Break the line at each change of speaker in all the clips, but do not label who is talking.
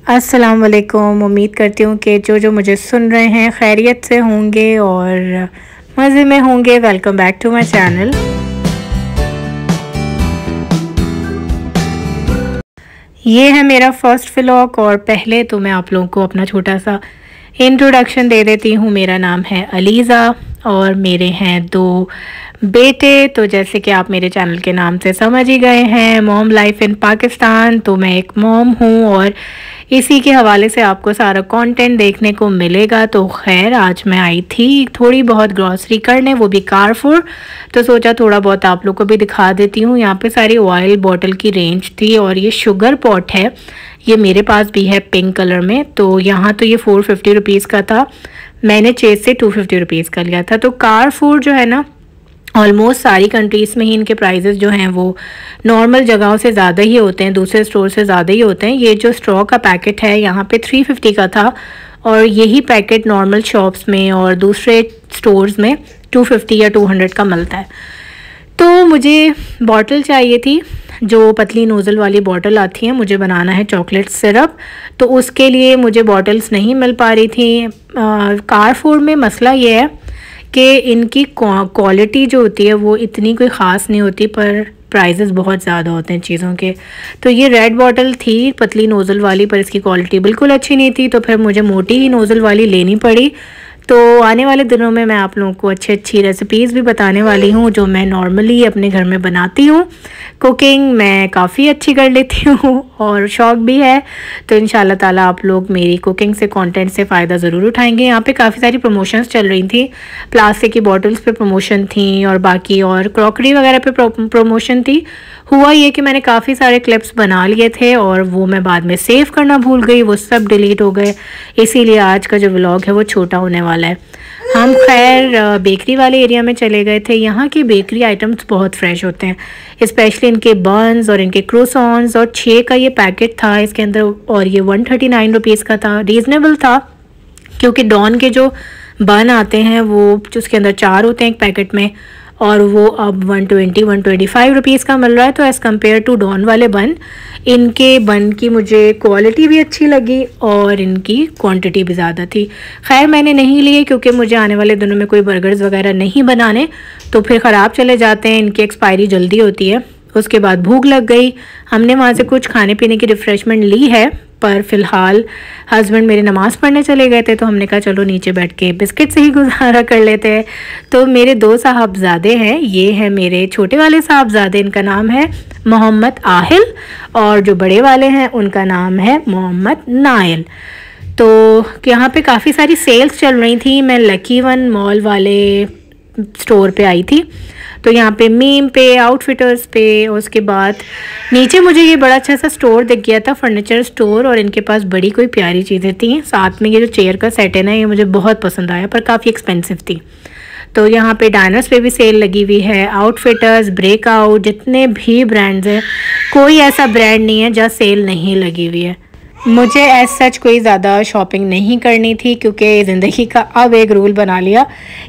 अस्सलाम वालेकुम। उम्मीद करती हूँ कि जो मुझे सुन रहे हैं खैरियत से होंगे और मज़े में होंगे। Welcome back to my channel. ये है मेरा फर्स्ट व्लॉग और पहले तो मैं आप लोगों को अपना छोटा सा इंट्रोडक्शन दे देती हूँ। मेरा नाम है अलीज़ा और मेरे हैं 2 बेटे। तो जैसे कि आप मेरे चैनल के नाम से समझ ही गए हैं, मॉम लाइफ इन पाकिस्तान। तो मैं एक मॉम हूँ और इसी के हवाले से आपको सारा कंटेंट देखने को मिलेगा। तो खैर आज मैं आई थी थोड़ी बहुत ग्रॉसरी करने, वो भी कारफूर। तो सोचा थोड़ा बहुत आप लोग को भी दिखा देती हूँ। यहाँ पे सारी ऑयल बॉटल की रेंज थी और ये शुगर पॉट है, ये मेरे पास भी है पिंक कलर में। तो यहाँ तो ये 450 रुपीज़ का था, मैंने चेज से 250 रुपीज़ का लिया था। तो कारफूर जो है ना, ऑलमोस्ट सारी कंट्रीज़ में ही इनके प्राइजेस जो हैं वो नॉर्मल जगहों से ज़्यादा ही होते हैं, दूसरे स्टोर से ज़्यादा ही होते हैं। ये जो स्ट्रॉ का पैकेट है यहाँ पे 350 का था और यही पैकेट नॉर्मल शॉप्स में और दूसरे स्टोर्स में 250 या 200 का मिलता है। तो मुझे बॉटल चाहिए थी, जो पतली नोज़ल वाली बॉटल आती है। मुझे बनाना है चॉकलेट सिरप, तो उसके लिए मुझे बॉटल्स नहीं मिल पा रही थी। कारफूर में मसला ये है कि इनकी क्वालिटी जो होती है वो इतनी कोई ख़ास नहीं होती, पर प्राइजेस बहुत ज़्यादा होते हैं चीज़ों के। तो ये रेड बॉटल थी पतली नोज़ल वाली, पर इसकी क्वालिटी बिल्कुल अच्छी नहीं थी, तो फिर मुझे मोटी ही नोज़ल वाली लेनी पड़ी। तो आने वाले दिनों में मैं आप लोगों को अच्छी रेसिपीज़ भी बताने वाली हूँ जो मैं नॉर्मली अपने घर में बनाती हूँ। कुकिंग मैं काफ़ी अच्छी कर लेती हूँ और शौक़ भी है। तो इंशाल्लाह ताला आप लोग मेरी कुकिंग से कंटेंट से फ़ायदा ज़रूर उठाएंगे। यहाँ पे काफ़ी सारी प्रमोशंस चल रही थी, प्लास्टिक की बॉटल्स पे प्रमोशन थी और बाकी और क्रॉकरी वगैरह पे प्रमोशन थी। हुआ ये कि मैंने काफ़ी सारे क्लिप्स बना लिए थे और वो मैं बाद में सेव करना भूल गई, वो सब डिलीट हो गए। इसीलिए आज का जो व्लॉग है वो छोटा होने वाला है। हम खैर बेकरी वाले एरिया में चले गए थे। यहाँ की बेकरी आइटम्स बहुत फ्रेश होते हैं, स्पेशली इनके बन्स और इनके क्रोसॉन्स। और 6 का ये पैकेट था इसके अंदर और ये 139 रुपीज़ का था। रीज़नेबल था क्योंकि डॉन के जो बन आते हैं वो उसके अंदर 4 होते हैं एक पैकेट में, और वो अब 125 रुपीज़ का मिल रहा है। तो एज़ कम्पेयर टू डॉन वाले बन, इनके बन की मुझे क्वालिटी भी अच्छी लगी और इनकी क्वांटिटी भी ज़्यादा थी। खैर मैंने नहीं लिए क्योंकि मुझे आने वाले दिनों में कोई बर्गर्स वगैरह नहीं बनाने, तो फिर ख़राब चले जाते हैं, इनकी एक्सपायरी जल्दी होती है। उसके बाद भूख लग गई, हमने वहाँ से कुछ खाने पीने की रिफ़्रेशमेंट ली है, पर फ़िलहाल हस्बैंड मेरे नमाज़ पढ़ने चले गए थे, तो हमने कहा चलो नीचे बैठ के बिस्किट से ही गुजारा कर लेते हैं। तो मेरे 2 साहबजादे हैं, ये हैं मेरे छोटे वाले साहबजादे, इनका नाम है मोहम्मद आहिल, और जो बड़े वाले हैं उनका नाम है मोहम्मद नायल। तो यहाँ पे काफ़ी सारी सेल्स चल रही थी। मैं लकी वन मॉल वाले स्टोर पे आई थी, तो यहाँ पे मीम पे, आउटफिटर्स पे, उसके बाद नीचे मुझे ये बड़ा अच्छा सा स्टोर दिख गया था, फर्नीचर स्टोर, और इनके पास बड़ी कोई प्यारी चीज़ें थी। साथ में ये जो चेयर का सेट है ना, ये मुझे बहुत पसंद आया, पर काफ़ी एक्सपेंसिव थी। तो यहाँ पे डायनर्स पे भी सेल लगी हुई है। आउटफिटर्स, ब्रेकआउट, जितने भी ब्रांड्स हैं, कोई ऐसा ब्रांड नहीं है जहाँ सेल नहीं लगी हुई है। मुझे एज सच कोई ज़्यादा शॉपिंग नहीं करनी थी क्योंकि ज़िंदगी का अब एक रूल बना लिया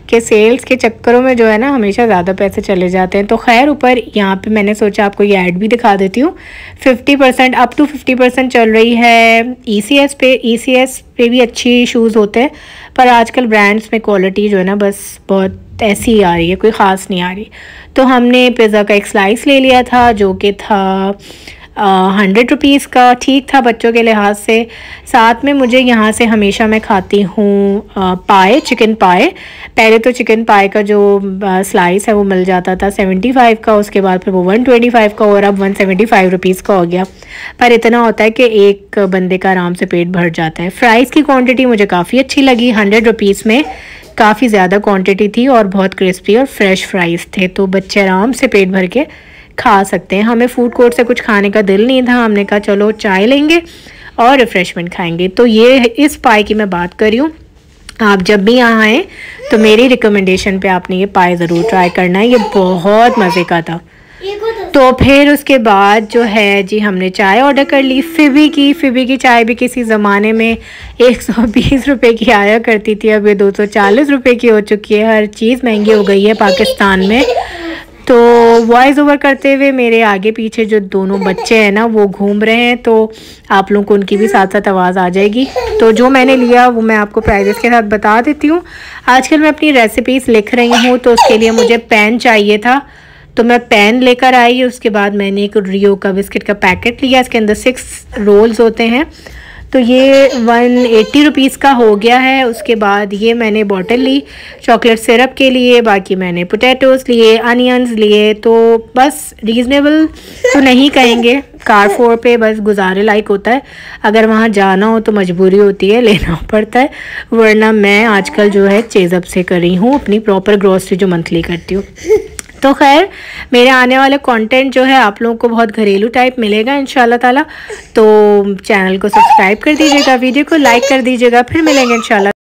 कि सेल्स के चक्करों में जो है ना हमेशा ज़्यादा पैसे चले जाते हैं। तो खैर ऊपर यहाँ पे मैंने सोचा आपको ये ऐड भी दिखा देती हूँ। 50% अप टू 50% चल रही है ECS पे। ECS पे भी अच्छी शूज़ होते हैं, पर आजकल ब्रांड्स में क्वालिटी जो है ना बस बहुत ऐसी ही आ रही है, कोई ख़ास नहीं आ रही। तो हमने पिज़्ज़ा का एक स्लाइस ले लिया था जो कि था 100 रुपीज़ का, ठीक था बच्चों के लिहाज से। साथ में मुझे यहाँ से हमेशा मैं खाती हूँ पाए, चिकन पाए। पहले तो चिकन पाए का जो स्लाइस है वो मिल जाता था 75 का, उसके बाद फिर वो 125 का और अब 175 रुपीज़ का हो गया। पर इतना होता है कि एक बंदे का आराम से पेट भर जाता है। फ्राइज़ की क्वांटिटी मुझे काफ़ी अच्छी लगी, 100 रुपीज़ में काफ़ी ज़्यादा क्वांटिटी थी और बहुत क्रिस्पी और फ्रेश फ्राइज़ थे, तो बच्चे आराम से पेट भर के खा सकते हैं। हमें फूड कोर्ट से कुछ खाने का दिल नहीं था, हमने कहा चलो चाय लेंगे और रिफ़्रेशमेंट खाएंगे। तो ये इस पाए की मैं बात कर रही हूँ। आप जब भी यहाँ आएँ तो मेरी रिकमेंडेशन पे आपने ये पाए ज़रूर ट्राई करना है, ये बहुत मज़े का था। तो फिर उसके बाद जो है जी हमने चाय ऑर्डर कर ली। फ़िबी की चाय भी किसी ज़माने में 120 रुपये की आया करती थी, अब ये 240 रुपये की हो चुकी है। हर चीज़ महंगी हो गई है पाकिस्तान में। तो वॉइस ओवर करते हुए मेरे आगे पीछे जो दोनों बच्चे हैं ना वो घूम रहे हैं, तो आप लोगों को उनकी भी साथ साथ आवाज़ आ जाएगी। तो जो मैंने लिया वो मैं आपको प्राइजेस के साथ बता देती हूँ। आजकल मैं अपनी रेसिपीज़ लिख रही हूँ, तो उसके लिए मुझे पेन चाहिए था, तो मैं पेन लेकर आई। उसके बाद मैंने एक रियो का बिस्किट का पैकेट लिया, इसके अंदर 6 रोल्स होते हैं, तो ये 180 रुपीज़ का हो गया है। उसके बाद ये मैंने बॉटल ली चॉकलेट सिरप के लिए, बाकी मैंने पोटैटोज़ लिए, अनियंस लिए। तो बस रीज़नेबल तो नहीं कहेंगे, कारफोर पे बस गुजारे लायक होता है। अगर वहाँ जाना हो तो मजबूरी होती है, लेना पड़ता है, वरना मैं आजकल जो है चेज़अप से कर रही हूँ अपनी प्रॉपर ग्रॉसरी जो मंथली करती हूँ। तो खैर मेरे आने वाले कंटेंट जो है आप लोगों को बहुत घरेलू टाइप मिलेगा इंशाल्लाह ताला। तो चैनल को सब्सक्राइब कर दीजिएगा, वीडियो को लाइक कर दीजिएगा। फिर मिलेंगे इंशाल्लाह।